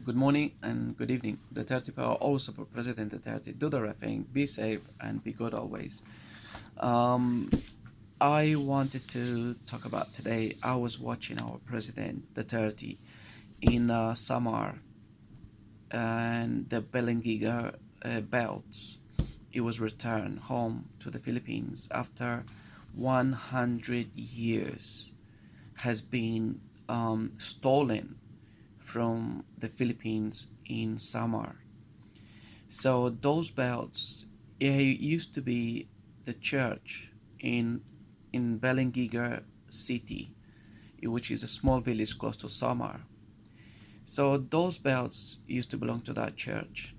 Good morning and good evening. Duterte power also for President Duterte. Do the right thing, be safe, and be good always. Um, I wanted to talk about today. I was watching our President Duterte in Samar and the Balangiga belts. He was returned home to the Philippines after 100 years has been stolen from the Philippines in Samar. So those belts, it used to be the church in Balangiga city, which is a small village close to Samar. So those belts used to belong to that church.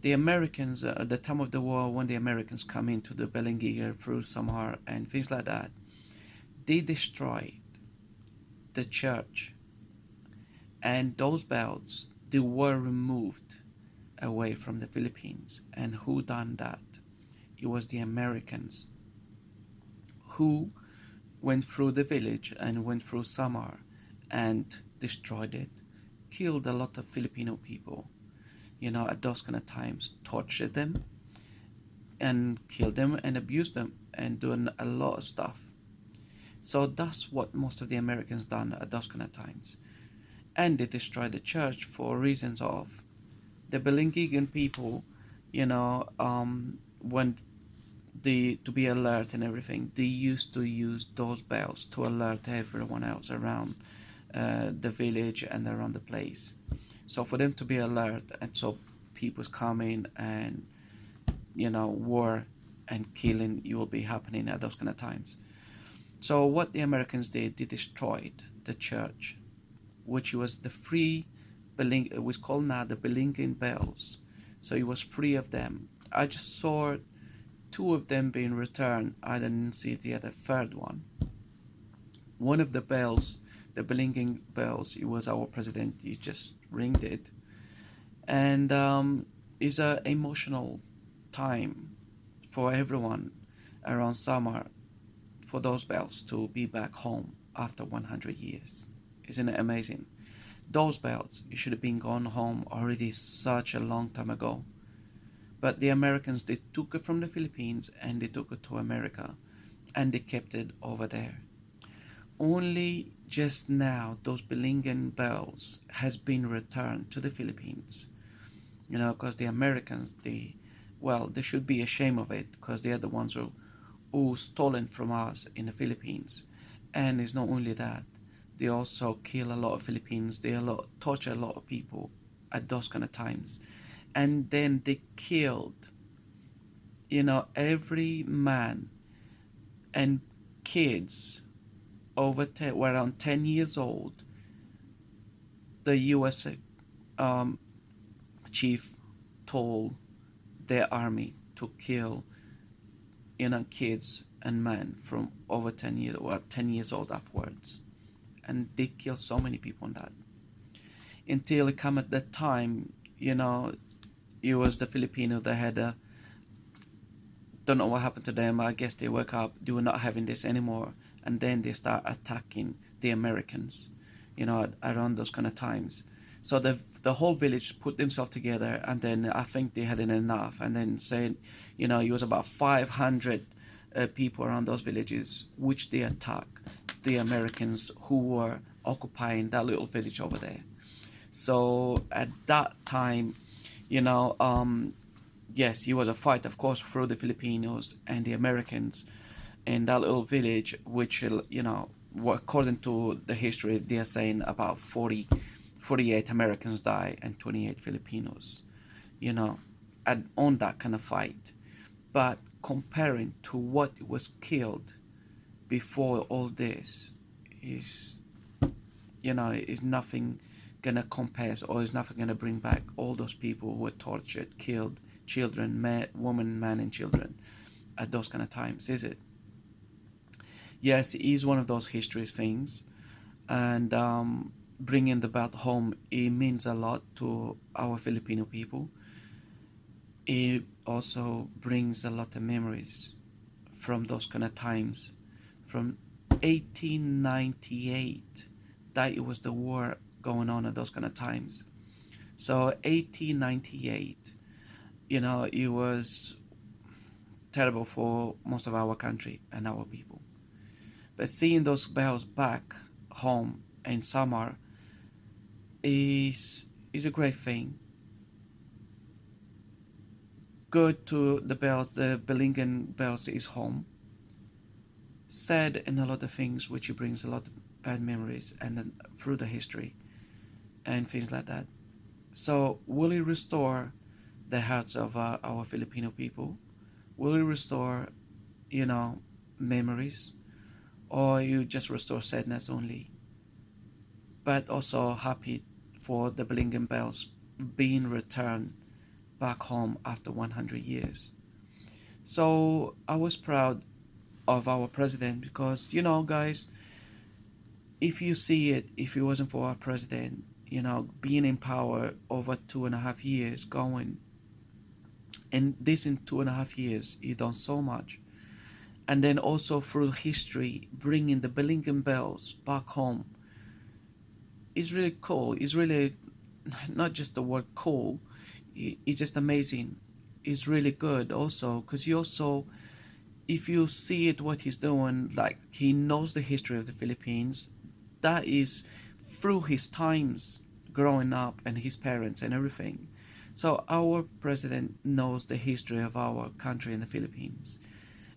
The Americans, at the time of the war, when the Americans come into the Balangiga through Samar and things like that, they destroyed the church, and those belts they were removed away from the Philippines. And who done that? It was the Americans who went through the village and went through Samar and destroyed it, killed a lot of Filipino people, at those kind of times, tortured them and killed them and abused them and doing a lot of stuff. So that's what most of the Americans done at those kind of times. And they destroyed the church for reasons of the Belengigan people, when to be alert and everything, they used to use those bells to alert everyone else around the village and around the place. So for them to be alert, and so people's coming and war and killing you will be happening at those kind of times. So what the Americans did, they destroyed the church, which was the free it was called now the Belingian bells. So it was free of them. I just saw two of them being returned. I didn't see the other third one. One of the bells, the Belingian bells, it was our president. He just ringed it, and it's a emotional time for everyone around summer for those bells to be back home after 100 years. Isn't it amazing? Those belts, it should have been gone home already such a long time ago. But the Americans, they took it from the Philippines and they took it to America and they kept it over there. Only just now, those Belingian bells has been returned to the Philippines. Because the Americans, they should be ashamed of it because they are the ones who stolen from us in the Philippines. And it's not only that, they also kill a lot of Philippines. They torture a lot of people at those kind of times. And then they killed, every man and kids over 10, were around 10 years old. The U.S. Chief told their army to kill, kids and men from over 10 years or 10 years old upwards. And they killed so many people on that. Until it come at that time, it was the Filipino that had don't know what happened to them. I guess they woke up, they were not having this anymore. And then they start attacking the Americans, around those kind of times. So the whole village put themselves together, and then I think they had enough, and then said, it was about 500 people around those villages, which they attacked the Americans who were occupying that little village over there. So at that time, you know, um, yes, it was a fight, of course, through the Filipinos and the Americans in that little village, which, according to the history, they are saying about 48 Americans died and 28 Filipinos, you know, on that kind of fight. But comparing to what was killed before all this is, is nothing gonna compare or is nothing gonna bring back all those people who were tortured, killed, children, women, men, and children at those kind of times, is it? Yes, it is one of those history things, and bringing the belt home, it means a lot to our Filipino people. It also brings a lot of memories from those kind of times, from 1898, that it was the war going on at those kind of times. So 1898, it was terrible for most of our country and our people. But seeing those bells back home in Samar is is a great thing. Good to the bells, the Belingen bells is home. Sad in a lot of things, which brings a lot of bad memories and then through the history and things like that. So will it restore the hearts of our Filipino people? Will it restore, you know, memories, or you just restore sadness only? But also happy for the Belingen bells being returned back home after 100 years. So I was proud of our president because, guys, if you see it, if it wasn't for our president, being in power over 2.5 years going, and this in 2.5 years, he done so much. And then also through history, bringing the Bellingham bells back home is really cool. It's really not just the word cool, it's just amazing. It's really good also because he also, if you see it, what he's doing, like he knows the history of the Philippines. That is through his times growing up and his parents and everything. So our president knows the history of our country in the Philippines,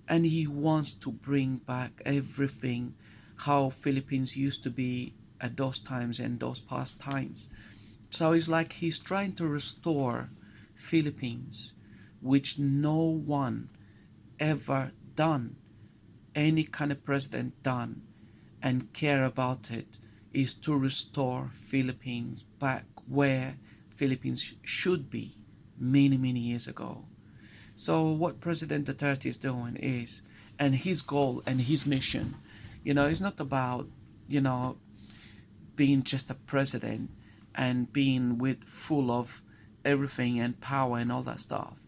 and he wants to bring back everything how Philippines used to be at those times and those past times. So it's like he's trying to restore Philippines, which no one ever done, any kind of president done and care about it, is to restore Philippines back where Philippines should be many, many years ago. So what President Duterte is doing is, and his goal and his mission, is not about, you know, being just a president and being with full of everything and power and all that stuff.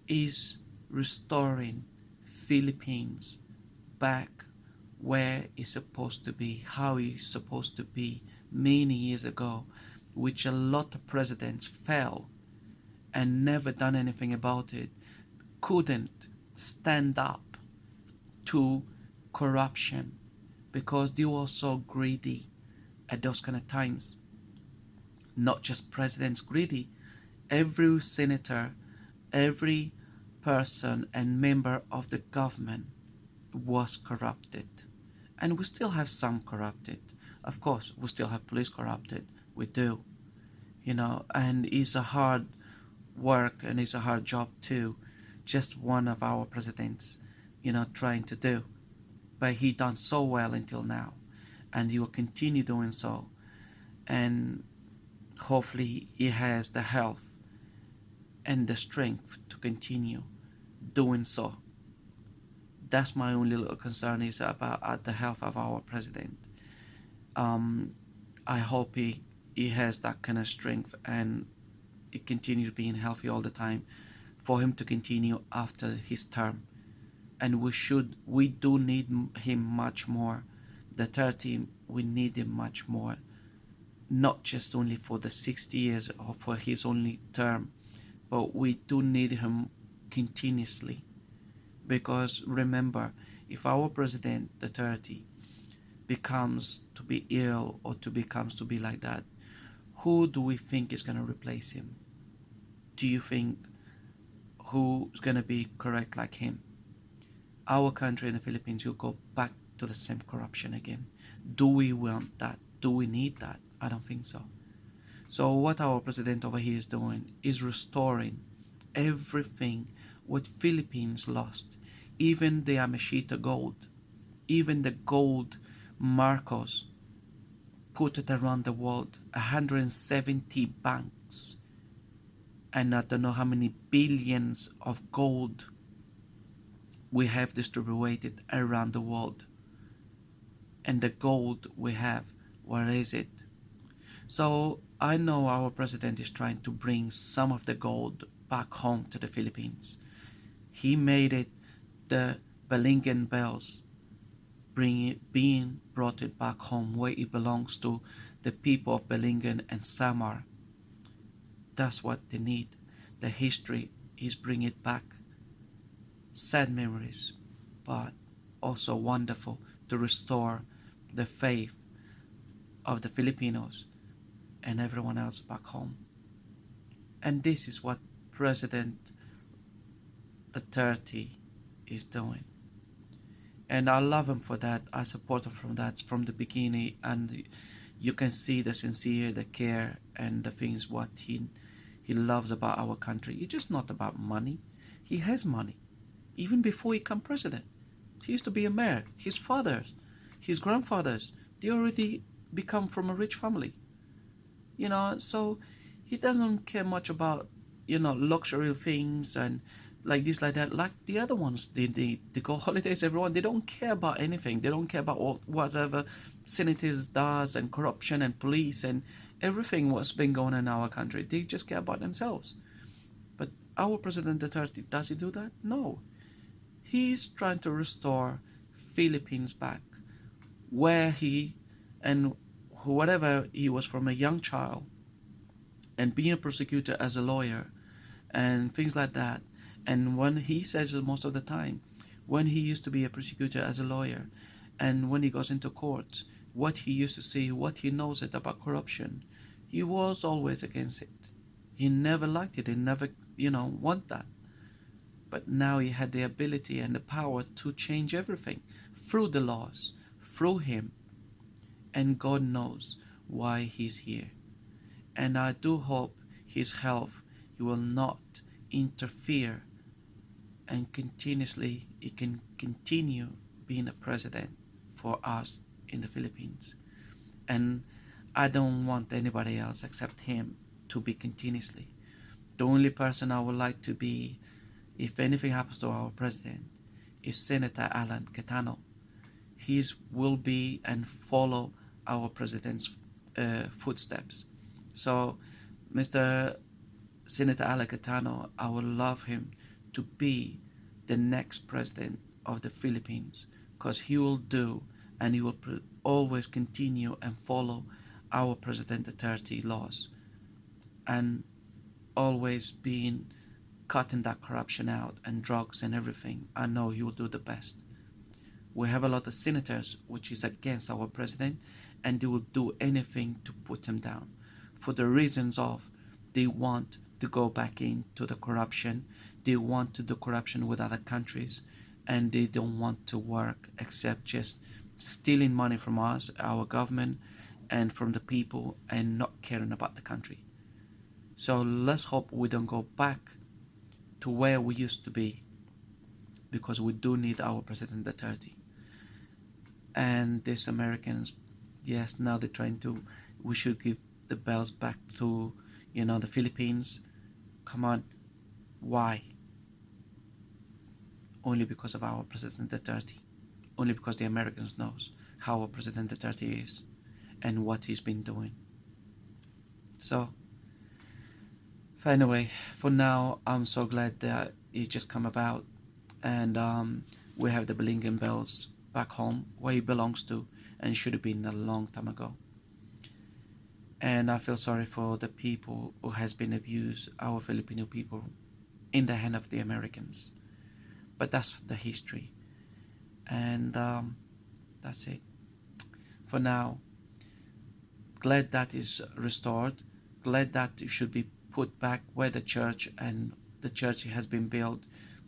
Is restoring Philippines back where it's supposed to be, how it's supposed to be many years ago, which a lot of presidents fell and never done anything about it, couldn't stand up to corruption because they were so greedy at those kind of times. Not just presidents greedy, every senator, every person and member of the government was corrupted. And we still have some corrupted. Of course, we still have police corrupted. We do. And it's a hard work and it's a hard job too. Just one of our presidents, trying to do. But he done so well until now. And he will continue doing so. And hopefully he has the health and the strength to continue doing so. That's my only little concern is about the health of our president. I hope he has that kind of strength and he continues being healthy all the time for him to continue after his term. And we do need him much more. The 30, we need him much more. Not just only for the 60 years or for his only term, but we do need him continuously. Because remember, if our president, the 30, becomes to be ill or becomes to be like that, who do we think is going to replace him? Do you think who's going to be correct like him? Our country in the Philippines will go back to the same corruption again. Do we want that? Do we need that? I don't think so. So what our president over here is doing is restoring everything what Philippines lost. Even the Amashita gold, even the gold Marcos put it around the world, 170 banks, and I don't know how many billions of gold we have distributed around the world. And the gold we have, where is it? So I know our president is trying to bring some of the gold back home to the Philippines. He made it the Balingen bells, being brought it back home where it belongs to the people of Balingen and Samar. That's what they need. The history is bring it back. Sad memories, but also wonderful to restore the faith of the Filipinos and everyone else back home. And this is what President Duterte is doing. And I love him for that. I support him from that from the beginning. And you can see the sincere, the care, and the things what he loves about our country. It's just not about money. He has money. Even before he became president, he used to be a mayor. His fathers, his grandfathers, they already become from a rich family. So he doesn't care much about luxury things and like this like that like the other ones. They go holidays, everyone. They don't care about anything. They don't care about whatever senators does and corruption and police and everything what's been going on in our country. They just care about themselves. But our President Duterte, does he do that? No. He's trying to restore Philippines back where he and whatever he was from a young child, and being a prosecutor as a lawyer and things like that. And when he says most of the time, when he used to be a prosecutor as a lawyer, and when he goes into court, what he used to see, what he knows it about corruption, he was always against it. He never liked it. He never, want that. But now he had the ability and the power to change everything through the laws, through him. And God knows why he's here. And I do hope his health, he will not interfere, and continuously he can continue being a president for us in the Philippines. And I don't want anybody else except him to be continuously. The only person I would like to be, if anything happens to our president, is Senator Alan Catano. He will be and follow our president's footsteps. So, Mr. Senator Alan Catano, I would love him to be the next president of the Philippines, because he will do and he will always continue and follow our President Duterte laws and always being cutting that corruption out and drugs and everything. I know he will do the best. We have a lot of senators which is against our president, and they will do anything to put him down for the reasons of they want to go back into the corruption. They want to do corruption with other countries, and they don't want to work except just stealing money from us, our government, and from the people, and not caring about the country. So let's hope we don't go back to where we used to be, because we do need our President Duterte. And these Americans, yes, now they're trying to, we should give the bells back to, the Philippines. Come on, why? Only because of our President Duterte. Only because the Americans knows how our President Duterte is and what he's been doing. So, anyway, for now, I'm so glad that it just come about, and we have the Balanghiga Bells back home where he belongs to and should have been a long time ago. And I feel sorry for the people who has been abused, our Filipino people, in the hand of the Americans. But that's the history, and that's it. For now, glad that is restored, glad that it should be put back where the church and the church has been built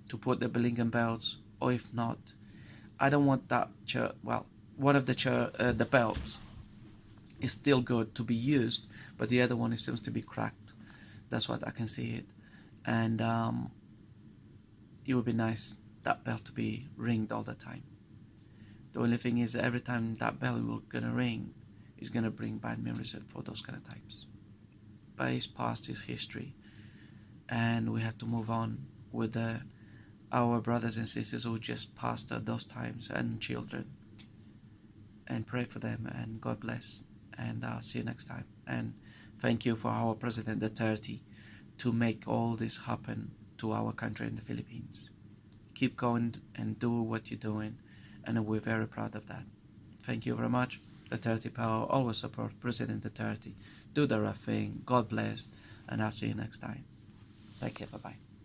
to put the Balanghiga Bells, or if not, I don't want that church, well, one of the bells is still good to be used, but the other one seems to be cracked. That's what I can see it. And it would be nice that bell to be ringed all the time. The only thing is every time that bell will gonna ring is gonna bring bad memories for those kind of times. But it's past, his history, and we have to move on with our brothers and sisters who just passed those times, and children, and pray for them, and God bless, and I'll see you next time. And thank you for our President Duterte to make all this happen to our country in the Philippines. Keep going and do what you're doing, and we're very proud of that. Thank you very much. Duterte Power, always support President Duterte. Do the right thing. God bless. and I'll see you next time. Take care. Bye bye.